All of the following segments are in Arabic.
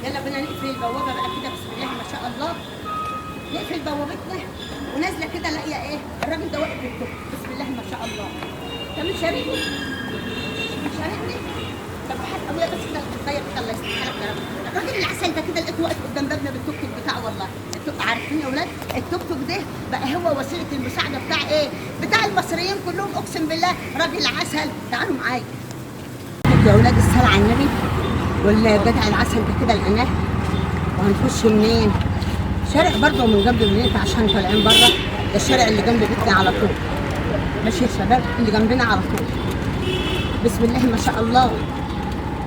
يلا بينا نقفل البوابه بقى كده بسم الله ما شاء الله. نقفل بوابتنا ونازله كده لاقيه ايه؟ الراجل ده واقف بالتوك بسم الله ما شاء الله. انت مش شاركني؟ مش شاركني؟ طب حد ابويا بس كده الخير كده الله يصلح حالك يا رب. الراجل العسل ده كده لقيته واقف قدام بابنا بالتوك توك بتاعه والله. عارفين يا اولاد التوك توك ده بقى هو وسيله المساعده بتاع ايه؟ بتاع المصريين كلهم اقسم بالله. راجل عسل. تعالوا معايا يا اولاد الصلاه على النبي. والجدع العسل ده كده لقيناه. وهنخش منين؟ شارع برضه من جنب بيتنا عشان طالعين بره. ده الشارع اللي جنب بيتنا على طول. ماشي يا شباب اللي جنبنا على طول. بسم الله ما شاء الله.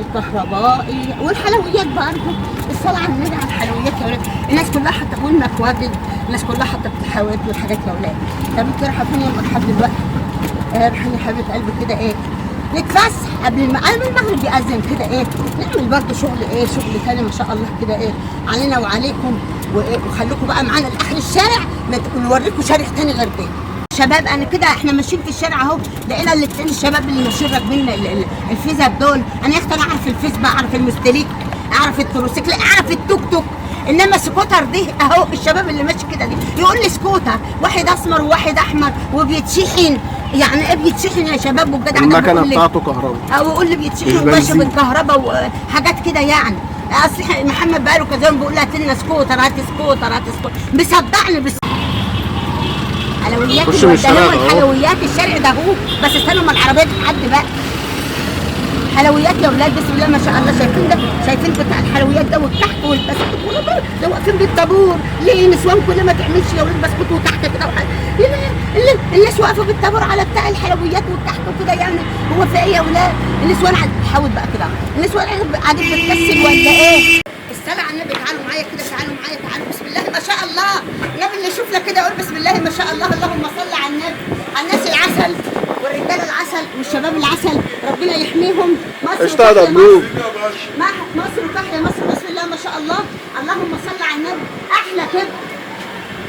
الكهربائي والحلويات برضه. الصلاه على النبي على الحلويات يا ولاد. الناس كلها حاطه والمكواجد. الناس كلها حاطه الحلويات والحاجات يا ولاد. طب انت رايحه فين يا لحد دلوقتي؟ رايحين يا حبيبه قلبي كده ايه؟ نتفسح قبل المغرب يأذن كده ايه؟ نعمل برضه شغل ايه؟ شغل تاني ما شاء الله كده ايه؟ علينا وعليكم وخليكم بقى معانا لاخر الشارع نوريكم شارع تاني غير ده. شباب انا كده احنا ماشيين في الشارع اهو لقينا الاثنين الشباب اللي ماشيين راكبين الفيزا دول. انا يا اختي انا اعرف الفيس بقى، اعرف المستليك، اعرف التروسيكل، اعرف التوك توك. انما سكوتر دي اهو الشباب اللي ماشي كده دي يقول لي سكوتر واحد اسمر وواحد احمر وبيتشحن. يعني ايه بيتشحن يا شباب؟ والجدع ده المكنه بتاعته كهرباء او يقول لي بيتشحن وماشي بالكهرباء وحاجات كده يعني. اصل محمد بقاله كذا يوم بيقول لي هات لنا سكوتر هات سكوتر هات سكوتر مصدعني بس. حلويات الحلويات الشارع ده هو بس استنوا ما العربيه تتعدي بقى. حلويات يا ولاد بسم الله ما شاء الله. شايفين ده؟ شايفين بتاع الحلويات ده والكحك والبسكوت كله ده واقفين بالطابور. ليه نسوان كل ما تعملش يا ولاد بسكوت وكحك كده الناس واقفه بالطابور على بتاع الحلويات والكحك وكده يعني. هو في ايه يا ولاد؟ النسوان حاول بقى كده. النسوان قاعدين بتكسل ولا ايه؟ الصلاة على النبي. تعالوا معايا كده تعالوا معايا تعالوا بسم الله ما شاء الله. النبي اللي يشوف لك كده يقول بسم الله ما شاء الله. اللهم صل على النبي. على الناس العسل والرجال العسل والشباب العسل ربنا يحميهم. مصر اشتغل مبروك. مصر وتحيا مصر بسم الله ما شاء الله. اللهم صل على النبي. احلى كده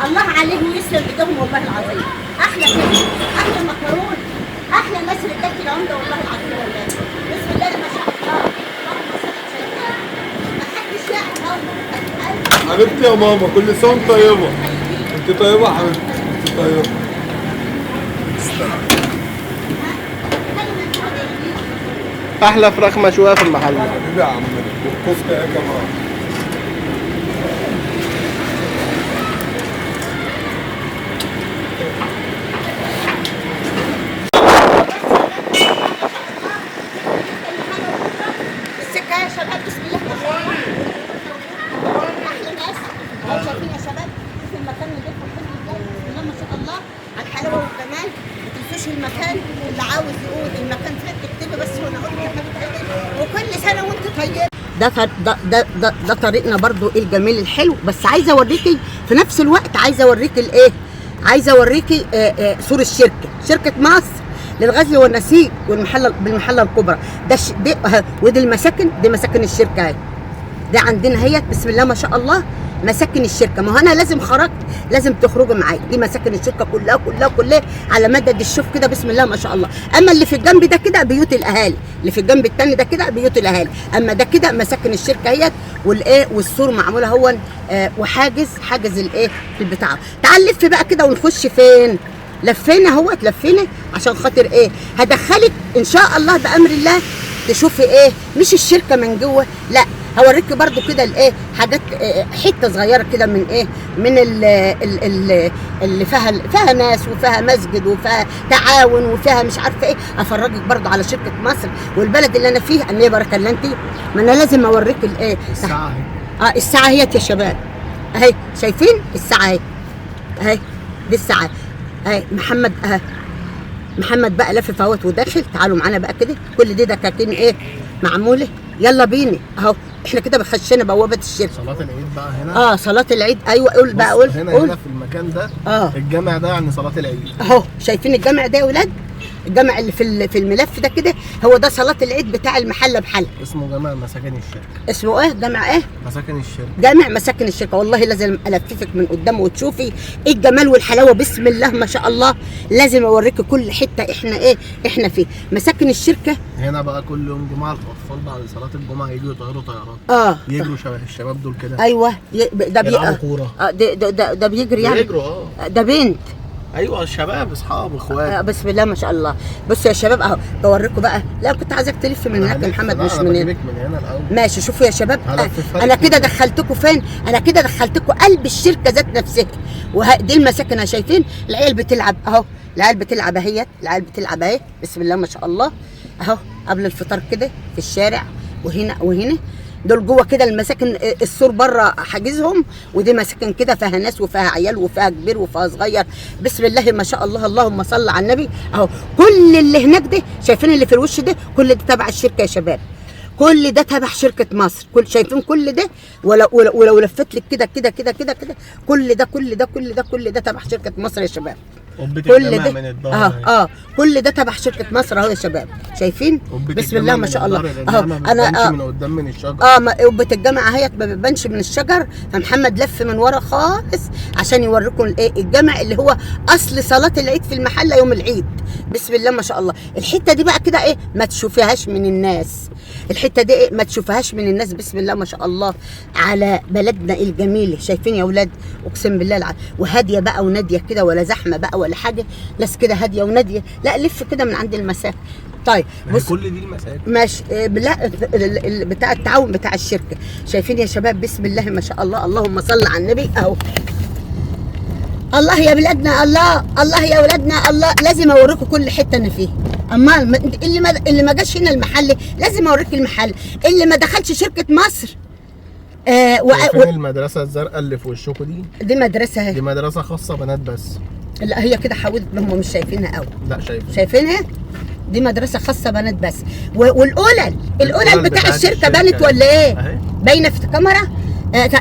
الله عليه ويسلم ايدهم والله العظيم. احلى كده احلى مكرونه احلى ناس رجاله العمده والله العظيم والله. بسم الله ما شاء الله. اللهم صل على النبي. ما حدش يعرف حبيبتي يا ماما كل سنه وانت طيبه. انت طيبه يا حبيبتي انت طيبه. احلى فراخ مشويه في المحل. حبيبي يا عم والكفته يا كمان. السكه يا شباب بسم الله ما شاء الله. احلى ناس اهو شايفين يا شباب. شوفوا المكان نضيف وحلو ازاي بسم الله ما شاء الله على الحلاوه والجمال. ما تنسوش المكان اللي عاوز يقول المكان فين تكتبي بس وانا اقول يا حبيبتي. وكل سنه وانت طيب. ده طريقنا برضو الجميل الحلو. بس عايزه اوريكي في نفس الوقت عايزه اوريكي الايه؟ عايزه اوريكي سور الشركه. شركه مصر للغزل والنسيج بالمحله الكبرى. دي ودي المساكن. دي مساكن الشركه اهي. ده عندنا هي بسم الله ما شاء الله مساكن الشركه. ما هو انا لازم خرجت لازم تخرجوا معايا. دي مساكن الشركه كلها على مدد الشوف كده بسم الله ما شاء الله. اما اللي في الجنب ده كده بيوت الاهالي. اللي في الجنب الثاني ده كده بيوت الاهالي. اما ده كده مساكن الشركه هي والايه والسور معموله هو وحاجز الايه في البتاع. تعال لف بقى كده ونخش فين؟ لفينا اهوت لفينا عشان خاطر ايه؟ هدخلك ان شاء الله بامر الله تشوفي ايه؟ مش الشركه من جوه لا هوريكي برضو كده الايه حاجات حته صغيره كده من ايه من اللي فيها ناس وفيها مسجد وفيها تعاون وفيها مش عارفه ايه. افرجك برضو على شركه مصر والبلد اللي انا فيها ان هي بركه اللي انت. ما انا لازم اوريك الايه الساعه الساعه اهيت يا شباب اهي. شايفين الساعه اهي اهي. دي الساعه اهي. محمد بقى لافف اهوت وداخل. تعالوا معانا بقى كده. كل دي دكاكين ايه معموله. يلا بينا اهو. احنا كده بخشنا بوابه الشركه. صلاه العيد بقى هنا. صلاه العيد. ايوه قول بقى قول. هنا في المكان ده الجامع ده يعني صلاه العيد اهو. شايفين الجامع ده يا ولاد؟ الجامع اللي في الملف ده كده هو ده صلاه العيد بتاع المحله بحالها. اسمه جامع مساكن الشركه. اسمه ايه؟ جامع ايه؟ مساكن الشركه. جامع مساكن الشركه. والله لازم الففك من قدامه وتشوفي ايه الجمال والحلاوه، بسم الله ما شاء الله. لازم اوريكي كل حته احنا فيه. مساكن الشركه هنا بقى كل يوم جمعه الاطفال بعد صلاه الجمعه يجوا يطيروا طيارات. يجروا شبه الشباب دول كده. ايوه ده بيلعبوا كوره. ده بيجري يعني. بيجروا ده بنت. ايوه الشباب اصحاب اخوات. بسم الله ما شاء الله. بصوا يا شباب اهو بوريكم بقى. لا كنت عايزك تلف من هناك يا محمد مش من هنا. من هنا الاول. ماشي شوفوا يا شباب. انا كده دخلتكم فين؟ انا كده دخلتكم قلب الشركه ذات نفسها. ودي المساكن شايفين العيال بتلعب اهو. العيال بتلعب اهيت. العيال بتلعب اهي بسم الله ما شاء الله اهو قبل الفطار كده في الشارع. وهنا دول جوه كده المساكن. السور بره حاجزهم، ودي مساكن كده فيها ناس وفيها عيال وفيها كبير وفيها صغير. بسم الله ما شاء الله اللهم صل على النبي. اهو كل اللي هناك ده شايفين اللي في الوش ده كل ده تبع الشركه يا شباب. كل ده تبع شركه مصر. شايفين كل ده ولو لفت لك كده كده كده كده كده كل ده تبع شركه مصر يا شباب. كل ده من الظهر. كل ده تبع شركه مصر اهو يا شباب. شايفين بسم الله ما شاء الله اهو. انا من قدام من الشجر. قبه الجامعه اهيت ما بتبانش من الشجر. فمحمد لف من ورا خالص عشان يوريكم الايه الجامع اللي هو اصل صلاه العيد في المحله يوم العيد. بسم الله ما شاء الله. الحته دي بقى كده ايه ما تشوفيهاش من الناس. الحته دي ايه ما تشوفهاش من الناس. بسم الله ما شاء الله على بلدنا الجميله. شايفين يا اولاد اقسم بالله وهاديه بقى وناديه كده ولا زحمه بقى ولا حاجه. ناس كده هاديه وناديه. لا لف كده من عند المساكن. طيب بص كل دي المساكن ماشي. لا بتاع التعاون بتاع الشركه. شايفين يا شباب بسم الله ما شاء الله اللهم صل على النبي اهو. الله يا بلادنا الله يا ولادنا الله. لازم اوريكم كل حته انا فيها. امال اللي ما جاش هنا المحل لازم اوريك المحل. اللي ما دخلش شركه مصر فين المدرسه الزرقاء اللي في وشكم دي مدرسه اهي. دي مدرسه خاصه بنات بس. لا هي كده حاولت هم مش شايفينها قوي. لا شايفينها. دي مدرسه خاصه بنات بس. والقلل بتاع الشركه بانت ولا ايه؟ باينه في الكاميرا.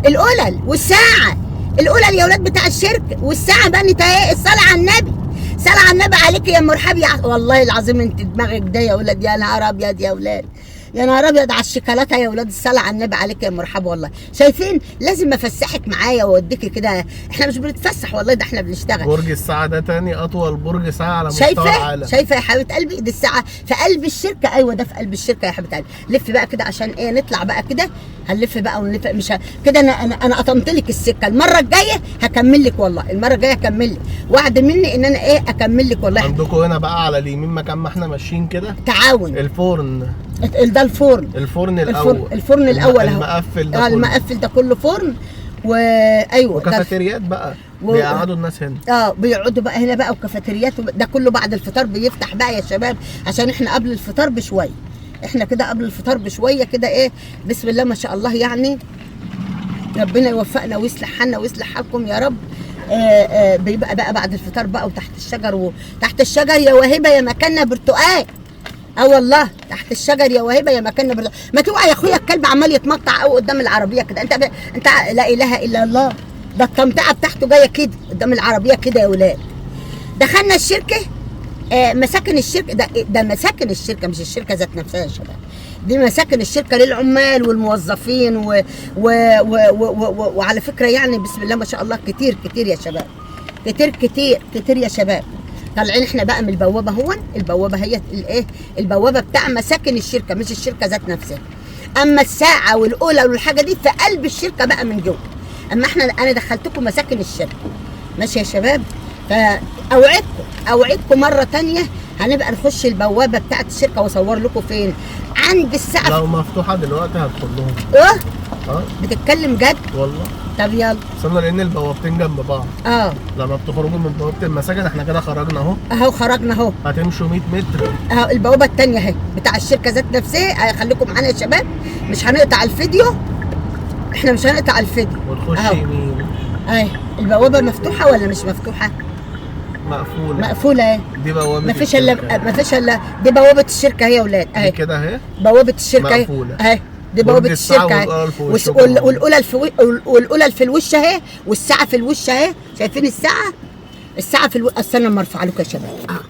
القلل والساعه. القلل يا ولاد بتاع الشركه والساعه بانت اهي. الصلاه على النبي. صلاه على النبي عليك يا مرحب والله العظيم انت دماغك ده يا ولاد. يا نهار ابيض يا ولاد. يا نهار ابيض على الشوكولاته يا ولاد. الصلاه على النبي عليك يا مرحبا. والله شايفين لازم افسحك معايا واوديكي كده. احنا مش بنتفسح والله ده احنا بنشتغل. برج الساعه ده تاني اطول برج ساعه على مستوى العالم. شايفه يا حبيبه قلبي دي الساعه في قلب الشركه. ايوه ده في قلب الشركه يا حبيبه قلبي. لف بقى كده عشان ايه نطلع بقى كده. هنلف بقى ونلف مش كده. انا قطمت لك السكه. المره الجايه هكمل لك والله. المره الجايه هكمل لك. وعد مني ان انا ايه اكمل لك والله. عندكم هنا بقى على اليمين مكان ما احنا ماشيين كده تعاون. الفرن ده الفرن الاول. الفرن الاول اهو. المقفل ده المقفل ده كله فرن. وايوه وكافيتريات بقى بيقعدوا الناس هنا. بيقعدوا بقى هنا بقى وكافيتريات. ده كله بعد الفطار بيفتح بقى يا شباب عشان احنا قبل الفطار بشويه. احنا كده قبل الفطار بشويه كده ايه بسم الله ما شاء الله يعني. ربنا يوفقنا ويصلح حالنا ويصلح حالكم يا رب. بيبقى بقى بعد الفطار بقى وتحت الشجر. وتحت الشجر يا وهبه يا مكاننا برتقال. والله تحت الشجر يا وهبه يا مكاننا ما توعى يا اخويا الكلب عمال يتمطع قوي قدام العربيه كده. انت لا اله الا الله. ده التمطعه بتاعته جايه كده قدام العربيه كده يا ولاد. دخلنا الشركه. مساكن الشركه ده مساكن الشركه مش الشركه ذات نفسها يا شباب. دي مساكن الشركه للعمال والموظفين وعلى فكره يعني بسم الله ما شاء الله كتير يا شباب. كتير يا شباب. طالعين احنا بقى من البوابه. البوابه هي الايه البوابه بتاع مساكن الشركه مش الشركه ذات نفسها. اما الساعه والاولى والحاجه دي في قلب الشركه بقى من جوه. اما انا دخلتكم مساكن الشركه ماشي يا شباب. فاوعدكم مره تانية هنبقى نخش البوابه بتاعت الشركه واصور لكم فين عند السقف. لو مفتوحه دلوقتي هدخل لهم. بتتكلم جد والله. طب يلا استنى لان البوابتين جنب بعض. لما بتخرجوا من بوابه المساجد احنا كده خرجنا اهو. خرجنا اهو. هتمشوا 100 متر البوابه الثانيه اهي بتاع الشركه ذات نفسها. خليكم معانا يا شباب مش هنقطع الفيديو. احنا مش هنقطع الفيديو. ونخش يمين. البوابه مفتوحه ولا مش مفتوحه؟ مقفوله اهي. دي بوابه مفيش الا دي بوابه الشركه اهي يا اولاد اهي كده اهي. بوابه الشركه اهي. دي بوابه الشركه والاولى في الوش اهي والساعه في الوش اهي. شايفين الساعه في استنى اما ارفع لكم يا شباب.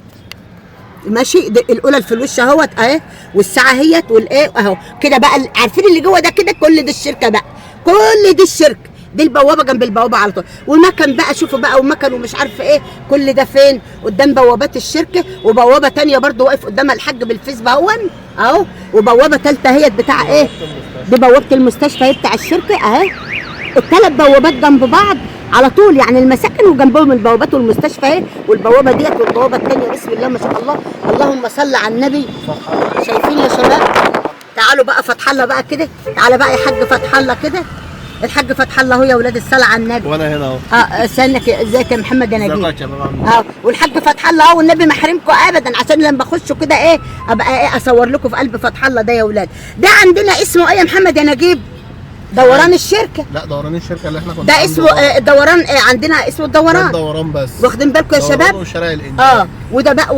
ماشي. الاولى في الوش اهوت اهي، والساعه اهيت والايه اهو كده بقى. عارفين اللي جوه ده كده كل دي الشركه بقى، كل دي الشركه دي. البوابه جنب البوابه على طول، والمكن بقى شوفوا بقى، ومكن ومش عارفه ايه. كل ده فين؟ قدام بوابات الشركه. وبوابه تانية برضو واقف قدامها الحاج بالفيس بهون اهو. وبوابه ثالثه اهيت بتاع ايه؟ دي بوابه المستشفى هي بتاع الشركه اهي. الثلاث بوابات جنب بعض على طول، يعني المساكن وجنبهم البوابات والمستشفى اهي. والبوابه ديت والبوابه الثانيه. بسم الله ما شاء الله، اللهم صل على النبي. شايفين يا شباب؟ تعالوا بقى فتح الله بقى كده. تعالى بقى يا حاج فتح الله كده. الحاج فتح الله اهو يا ولاد الصلاه على النبي. وانا هنا اهو. استنى ازيك يا محمد يا نجيب؟ ازيك يا شباب؟ والحاج فتح الله اهو، والنبي ما احرمكم ابدا، عشان لما اخشوا كده ايه ابقى ايه اصور لكم في قلب فتح الله ده يا ولاد. ده عندنا اسمه ايه يا محمد يا نجيب؟ دوران الشركه. لا دوران الشركه اللي احنا كنا ده اسمه دوران. عندنا اسمه الدوران. الدوران بس. واخدين بالكم يا شباب؟ وشارع الانتاج. وده بقى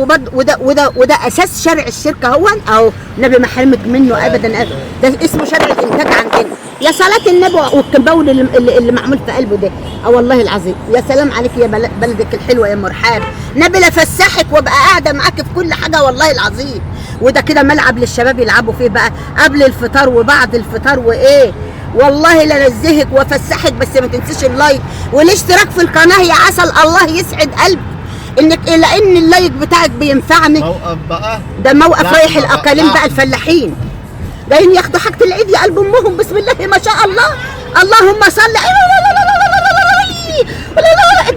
وده اساس شارع الشركه هون اهو. النبي ما حرمك منه ابدا ابدا. ده اسمه شارع الانتاج عندنا. يا صلاه النبي والكمباول اللي معمول في قلبه ده. والله العظيم يا سلام عليك يا بلدك الحلوه يا مرحاب. نبي لفسحك وابقى قاعده معاك في كل حاجه والله العظيم. وده كده ملعب للشباب يلعبوا فيه بقى قبل الفطار وبعد الفطار وايه. والله لنزهك وافسحك، بس ما تنسيش اللايك والاشتراك في القناه يا عسل. الله يسعد قلبك انك لان اللايك بتاعك بينفعني. موقف بقى ده موقف رايح الاقاليم بقى الفلاحين جايين ياخدوا حاجه العيد يا قلب امهم. بسم الله ما شاء الله، اللهم صل.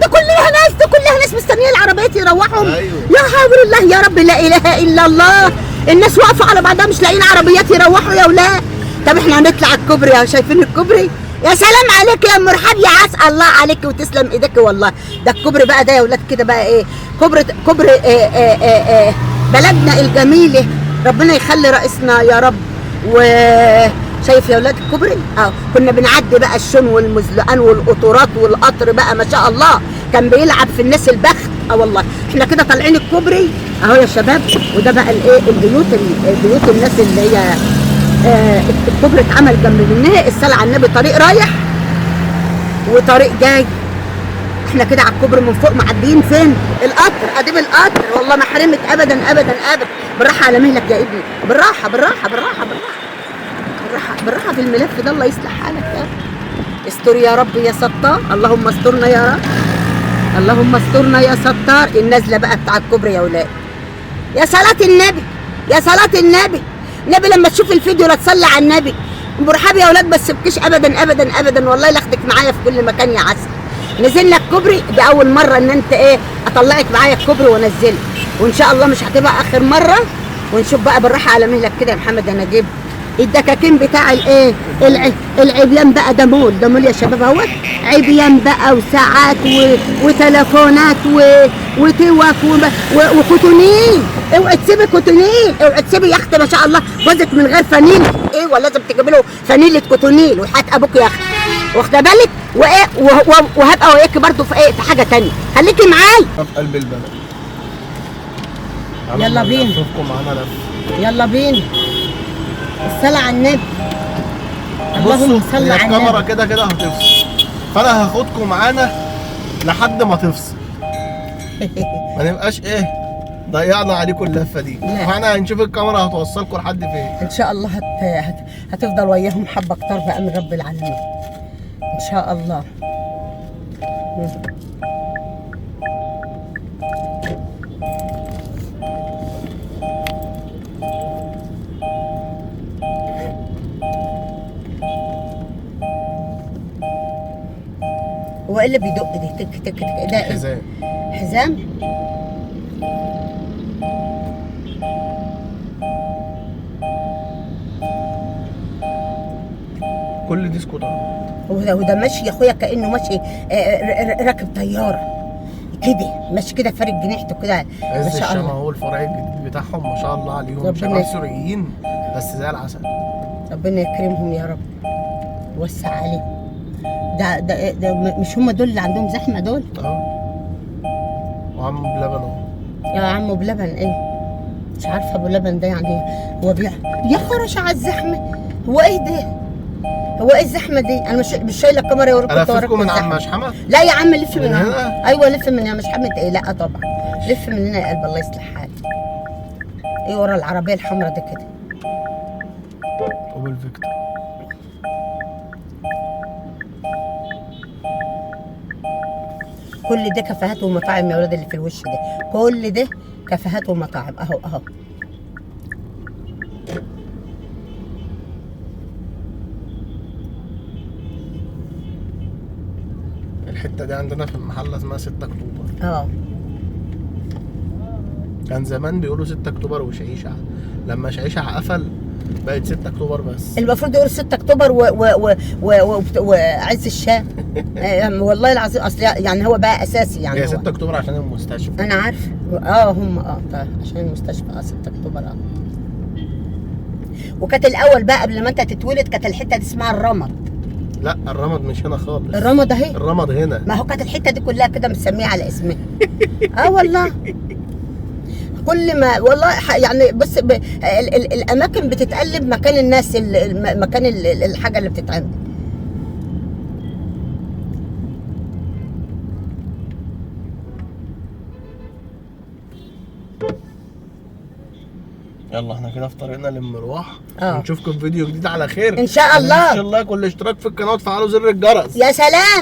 ده كلها ناس، ده كلها ناس مستنيين العربيات يروحهم. يا حول الله يا رب، لا اله الا الله. الناس واقفه على بعضها مش لاقيين عربيات يروحوا يا ولاد. طب احنا هنطلع الكوبري اهو، شايفين الكوبري؟ يا سلام عليك يا مرحب يا عسل. الله عليك وتسلم ايديك والله. ده الكوبري بقى ده يا ولاد كده بقى ايه؟ كوبري بلدنا الجميله، ربنا يخلي رئيسنا يا رب. وشايف يا ولاد الكوبري؟ كنا بنعدي بقى الشون والمزلقان والقطورات والقطر بقى ما شاء الله كان بيلعب في الناس البخت. والله احنا كده طالعين الكوبري اهو يا شباب. وده بقى الايه؟ البيوت الناس اللي هي الكوبري اتعمل جنب منها. الصلاه على النبي. طريق رايح وطريق جاي. احنا كده على الكوبري من فوق معديين فين؟ القطر. اديب القطر. والله ما حرمك ابدا ابدا ابدا. بالراحه على مهلك يا ابني، بالراحه بالراحه بالراحه بالراحه بالراحه بالراحه في الملف ده. الله يصلح حالك يا رب. استر يا رب يا ستار. اللهم استرنا يا رب، اللهم استرنا يا ستار. النازله بقى بتاع الكوبري يا ولاد. يا صلاه النبي، يا صلاه النبي. النبي لما تشوف الفيديو لا تصلي على النبي. مرحب يا ولاد، ما تسيبكيش ابدا ابدا ابدا والله. لاخدك معايا في كل مكان يا عسل. نزلنا الكوبري ده اول مره ان انت ايه اطلعك معايا الكوبري وانزلك، وان شاء الله مش هتبقى اخر مره. ونشوف بقى بالراحه على مهلك كده يا محمد يا نجيب. الدكاكين بتاع الايه العبيان بقى. ده مول يا شباب اهوت. عبيان بقى وساعات وتليفونات وتوك وكوتونين. اوعي تسيبي كوتونين، اوعي تسيبي يا اختي ما شاء الله جوزك من غير فانيل. ايوه لازم تجيبي له فانيله كوتونيل وحياه ابوك يا اختي، واخده بالك؟ وايه وهبقى وياكي برضه في ايه، في حاجه ثانيه. خليكي معايا في قلب البلد. يلا بينا. نشوفكم معانا لف. يلا بينا. الصلاة على النبي. اللهم صل على النبي. الكاميرا كده كده هتفصل، فانا هاخدكم معانا لحد ما تفصل. ما نبقاش ايه ضيعنا عليكم اللفه دي. فاحنا هنشوف الكاميرا هتوصلكم لحد فين. ان شاء الله هتفضل وياهم حبه كتار بامر رب العالمين ان شاء الله. هو ايه اللي بيدق دي؟ تك تك تك ده ايه؟ حزام. حزام؟ كل دي سكوتر. وده ماشي يا اخويا كانه ماشي راكب طياره كده، ماشي كده فارد جناحته كده ما شاء الله. هو الفرع الجديد بتاعهم ما شاء الله عليهم، شباب سوريين بس زي العسل. ربنا يكرمهم يا رب ووسع عليهم. ده مش هم دول اللي عندهم زحمه دول؟ وعم بلبن اهو. يا عم بلبن ايه؟ مش عارفه ابو لبن ده يعني هو يا خرش على الزحمه. هو ايه ده؟ هو ايه الزحمه دي؟ انا مش شايله الكاميرا وراكم. انا افككم من عم مشحمه؟ لا يا عم لف من هنا. ايوه لف من يا مشحمه. ايه لا طبعا لف من هنا يا قلب الله يصلح حالك. ايه ورا العربيه الحمراء دي كده؟ اوبل فيكتور. كل ده كافيهات ومطاعم يا ولاد اللي في الوش ده، كل ده كافيهات ومطاعم اهو اهو. الحته دي عندنا في المحله اسمها 6 اكتوبر. اه كان زمان بيقولوا 6 اكتوبر وشعيشة، لما شعيشة قفل بقت 6 اكتوبر بس. المفروض يقول 6 اكتوبر وعز الشام. والله العظيم اصل يعني هو بقى اساسي يعني. هي 6 اكتوبر عشان المستشفى. انا عارفه هم طيب عشان المستشفى 6 اكتوبر وكانت الاول بقى قبل ما انت تتولد كانت الحته دي اسمها الرمد. لا الرمد مش هنا خالص. الرمد اهي. الرمد هنا. ما هو كانت الحته دي كلها كده مسميه على اسمها. والله كل ما والله يعني بص الاماكن بتتقلب مكان الناس مكان الحاجه اللي بتتعمل. يلا احنا كده في طريقنا للمروح. نشوفكم في فيديو جديد على خير ان شاء الله. ان شاء الله كل اشتراك في القناه وتفعلوا زر الجرس. يا سلام.